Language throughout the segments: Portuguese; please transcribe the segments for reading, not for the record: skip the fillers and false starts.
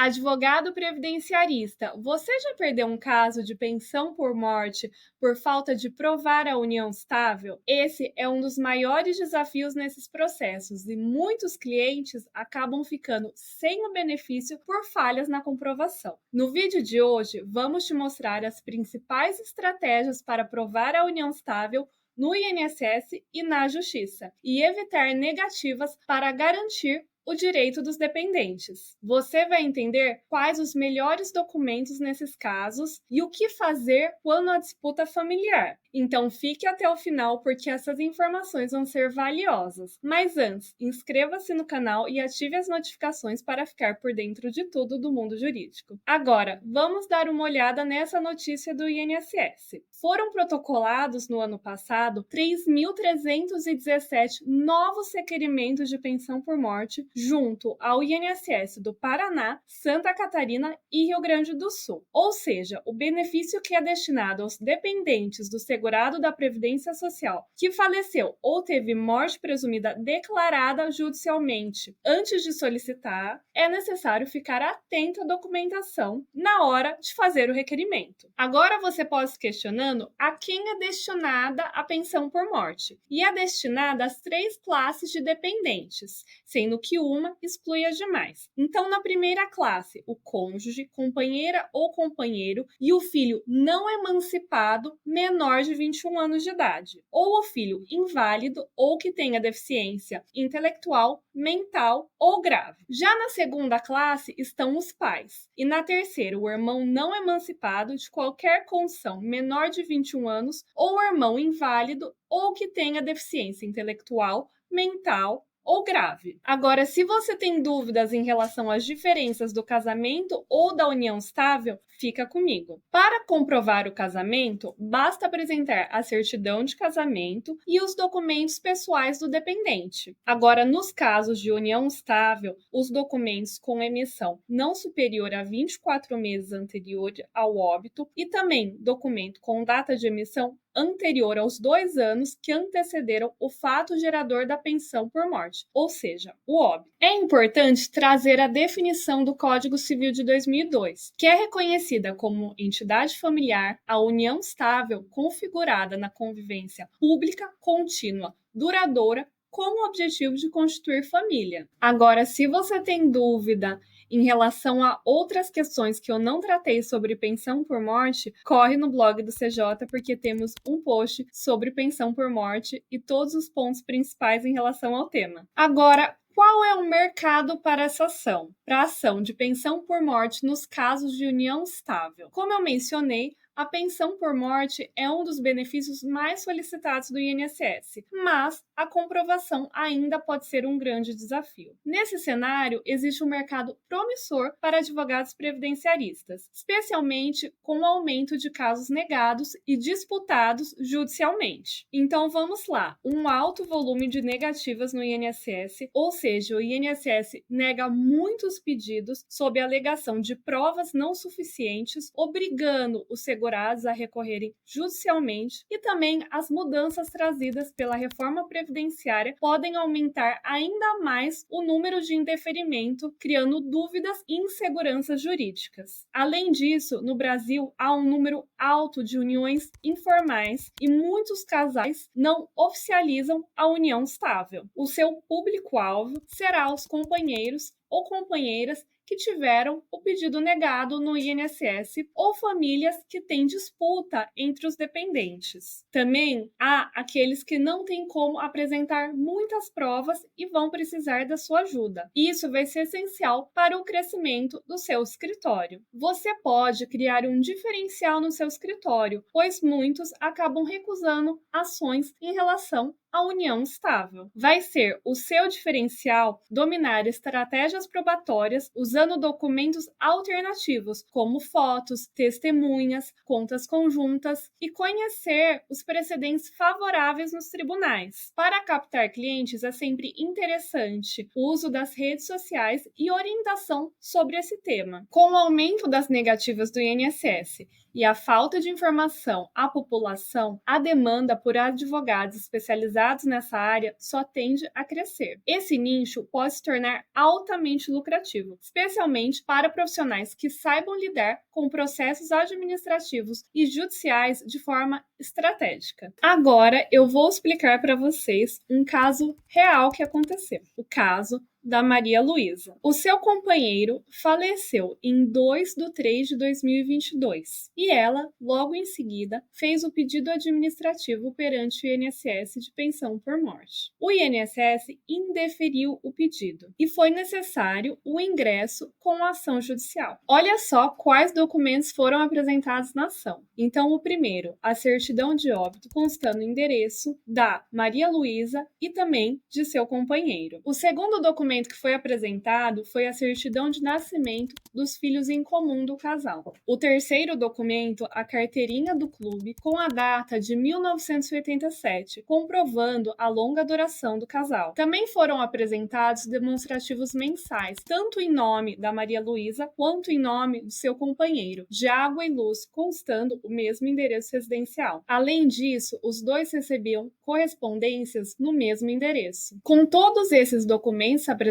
Advogado previdenciarista, você já perdeu um caso de pensão por morte por falta de provar a união estável? Esse é um dos maiores desafios nesses processos e muitos clientes acabam ficando sem o benefício por falhas na comprovação. No vídeo de hoje, vamos te mostrar as principais estratégias para provar a união estável no INSS e na Justiça e evitar negativas para garantir o direito dos dependentes. Você vai entender quais os melhores documentos nesses casos e o que fazer quando a disputa familiar. Então fique até o final porque essas informações vão ser valiosas. Mas antes, inscreva-se no canal e ative as notificações para ficar por dentro de tudo do mundo jurídico. Agora, vamos dar uma olhada nessa notícia do INSS. Foram protocolados no ano passado 3.317 novos requerimentos de pensão por morte junto ao INSS do Paraná, Santa Catarina e Rio Grande do Sul. Ou seja, o benefício que é destinado aos dependentes do segurado da Previdência Social que faleceu ou teve morte presumida declarada judicialmente antes de solicitar, é necessário ficar atento à documentação na hora de fazer o requerimento. Agora você pode se questionando a quem é destinada a pensão por morte. E é destinada às 3 classes de dependentes, sendo que uma exclui as demais. Então, na primeira classe, o cônjuge, companheira ou companheiro e o filho não emancipado menor de 21 anos de idade, ou o filho inválido ou que tenha deficiência intelectual, mental ou grave. Já na segunda classe estão os pais, e na terceira, o irmão não emancipado de qualquer condição menor de 21 anos ou o irmão inválido ou que tenha deficiência intelectual, mental ou grave. Agora, se você tem dúvidas em relação às diferenças do casamento ou da união estável, fica comigo. Para comprovar o casamento, basta apresentar a certidão de casamento e os documentos pessoais do dependente. Agora, nos casos de união estável, os documentos com emissão não superior a 24 meses anterior ao óbito e também documento com data de emissão anterior aos 2 anos que antecederam o fato gerador da pensão por morte, ou seja, o óbito. É importante trazer a definição do Código Civil de 2002, que é reconhecida como entidade familiar a união estável configurada na convivência pública, contínua, duradoura, com o objetivo de constituir família. Agora, se você tem dúvida em relação a outras questões que eu não tratei sobre pensão por morte, corre no blog do CJ porque temos um post sobre pensão por morte e todos os pontos principais em relação ao tema. Agora, qual é o mercado para essa ação? Para a ação de pensão por morte nos casos de união estável. Como eu mencionei, a pensão por morte é um dos benefícios mais solicitados do INSS, mas a comprovação ainda pode ser um grande desafio. Nesse cenário, existe um mercado promissor para advogados previdenciaristas, especialmente com o aumento de casos negados e disputados judicialmente. Então vamos lá, um alto volume de negativas no INSS, ou seja, o INSS nega muitos pedidos sob a alegação de provas não suficientes, obrigando os segurados a recorrerem judicialmente, e também as mudanças trazidas pela reforma previdenciária podem aumentar ainda mais o número de indeferimento, criando dúvidas e inseguranças jurídicas. Além disso, no Brasil há um número alto de uniões informais e muitos casais não oficializam a união estável. O seu público-alvo será os companheiros ou companheiras que tiveram o pedido negado no INSS ou famílias que têm disputa entre os dependentes. Também há aqueles que não têm como apresentar muitas provas e vão precisar da sua ajuda. Isso vai ser essencial para o crescimento do seu escritório. Você pode criar um diferencial no seu escritório, pois muitos acabam recusando ações em relação à união estável. Vai ser o seu diferencial dominar estratégias probatórias usando documentos alternativos, como fotos, testemunhas, contas conjuntas e conhecer os precedentes favoráveis nos tribunais. Para captar clientes é sempre interessante o uso das redes sociais e orientação sobre esse tema. Com o aumento das negativas do INSS e a falta de informação à população, a demanda por advogados especializados nessa área só tende a crescer. Esse nicho pode se tornar altamente lucrativo, especialmente para profissionais que saibam lidar com processos administrativos e judiciais de forma estratégica. Agora eu vou explicar para vocês um caso real que aconteceu. O caso da Maria Luísa. O seu companheiro faleceu em 2 de 3 de 2022 e ela, logo em seguida, fez o pedido administrativo perante o INSS de pensão por morte. O INSS indeferiu o pedido e foi necessário o ingresso com a ação judicial. Olha só quais documentos foram apresentados na ação. Então, o primeiro, a certidão de óbito constando o endereço da Maria Luísa e também de seu companheiro. O segundo documento que foi apresentado foi a certidão de nascimento dos filhos em comum do casal. O terceiro documento, a carteirinha do clube, com a data de 1987, comprovando a longa duração do casal. Também foram apresentados demonstrativos mensais, tanto em nome da Maria Luísa quanto em nome do seu companheiro, de água e luz, constando o mesmo endereço residencial. Além disso, os dois recebiam correspondências no mesmo endereço. Com todos esses documentos apresentados,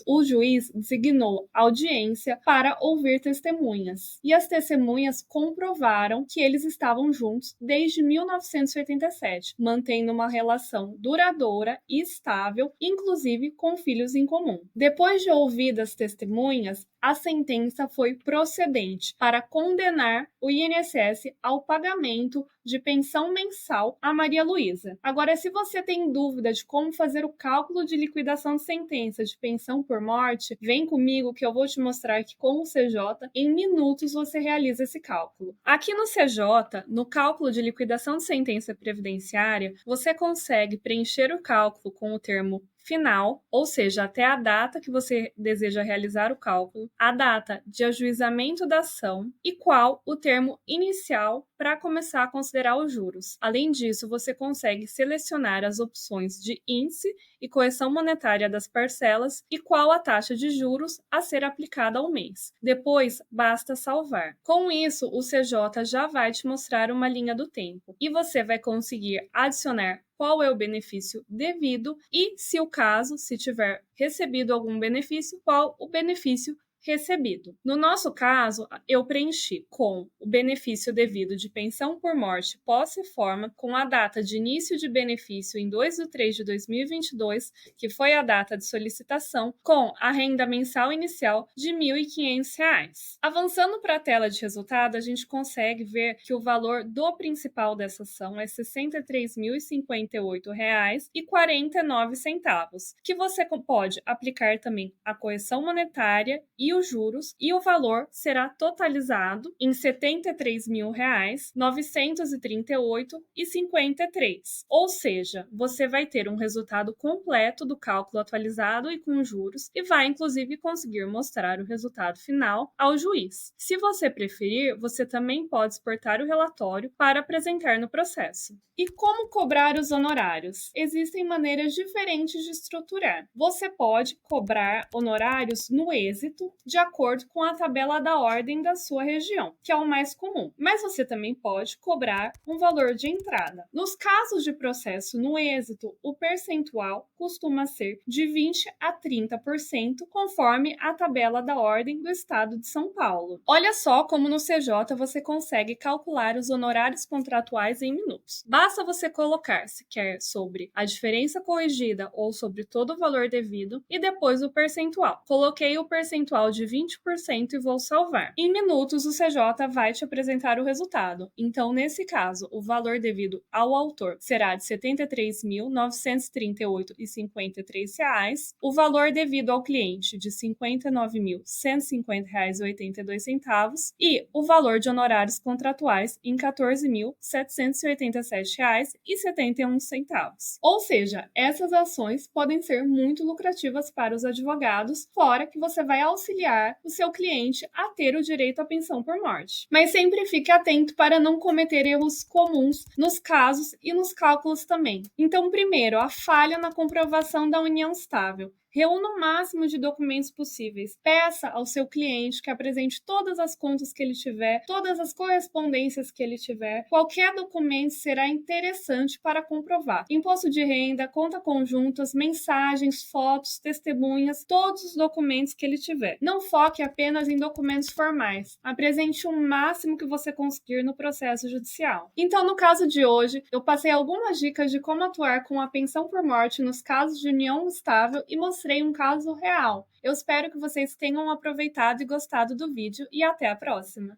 o juiz designou audiência para ouvir testemunhas, e as testemunhas comprovaram que eles estavam juntos desde 1987, mantendo uma relação duradoura e estável, inclusive com filhos em comum. Depois de ouvidas testemunhas, a sentença foi procedente para condenar o INSS ao pagamento de pensão mensal a Maria Luísa. Agora, se você tem dúvida de como fazer o cálculo de liquidação de sentença de pensão por morte, vem comigo que eu vou te mostrar que com o CJ, em minutos você realiza esse cálculo. Aqui no CJ, no cálculo de liquidação de sentença previdenciária, você consegue preencher o cálculo com o termo final, ou seja, até a data que você deseja realizar o cálculo, a data de ajuizamento da ação e qual o termo inicial para começar a considerar os juros. Além disso, você consegue selecionar as opções de índice e correção monetária das parcelas e qual a taxa de juros a ser aplicada ao mês. Depois, basta salvar. Com isso, o CJ já vai te mostrar uma linha do tempo e você vai conseguir adicionar qual é o benefício devido e, se o caso, se tiver recebido algum benefício, qual o benefício recebido. No nosso caso, eu preenchi com o benefício devido de pensão por morte pós-reforma, com a data de início de benefício em 2 de 3 de 2022, que foi a data de solicitação, com a renda mensal inicial de R$ 1.500. Avançando para a tela de resultado, a gente consegue ver que o valor do principal dessa ação é R$ 63.058,49, que você pode aplicar também a correção monetária e os juros, e o valor será totalizado em R$ 73.938,53. Ou seja, você vai ter um resultado completo do cálculo atualizado e com juros, e vai inclusive conseguir mostrar o resultado final ao juiz. Se você preferir, você também pode exportar o relatório para apresentar no processo. E como cobrar os honorários? Existem maneiras diferentes de estruturar. Você pode cobrar honorários no êxito, de acordo com a tabela da ordem da sua região, que é o mais comum. Mas você também pode cobrar um valor de entrada. Nos casos de processo no êxito, o percentual costuma ser de 20% a 30%, conforme a tabela da ordem do estado de São Paulo. Olha só como no CJ você consegue calcular os honorários contratuais em minutos. Basta você colocar se quer sobre a diferença corrigida ou sobre todo o valor devido e depois o percentual. Coloquei o percentual de 20% e vou salvar. Em minutos, o CJ vai te apresentar o resultado. Então, nesse caso, o valor devido ao autor será de R$ 73.938,53, o valor devido ao cliente de R$ 59.150,82 e o valor de honorários contratuais em R$ 14.787,71. Ou seja, essas ações podem ser muito lucrativas para os advogados, fora que você vai auxiliar o seu cliente a ter o direito à pensão por morte. Mas sempre fique atento para não cometer erros comuns nos casos e nos cálculos também. Então, primeiro, a falha na comprovação da união estável. Reúna o máximo de documentos possíveis. Peça ao seu cliente que apresente todas as contas que ele tiver, todas as correspondências que ele tiver. Qualquer documento será interessante para comprovar. Imposto de renda, conta conjuntas, mensagens, fotos, testemunhas, todos os documentos que ele tiver. Não foque apenas em documentos formais. Apresente o máximo que você conseguir no processo judicial. Então, no caso de hoje, eu passei algumas dicas de como atuar com a pensão por morte nos casos de união estável e mostrei um caso real. Eu espero que vocês tenham aproveitado e gostado do vídeo e até a próxima!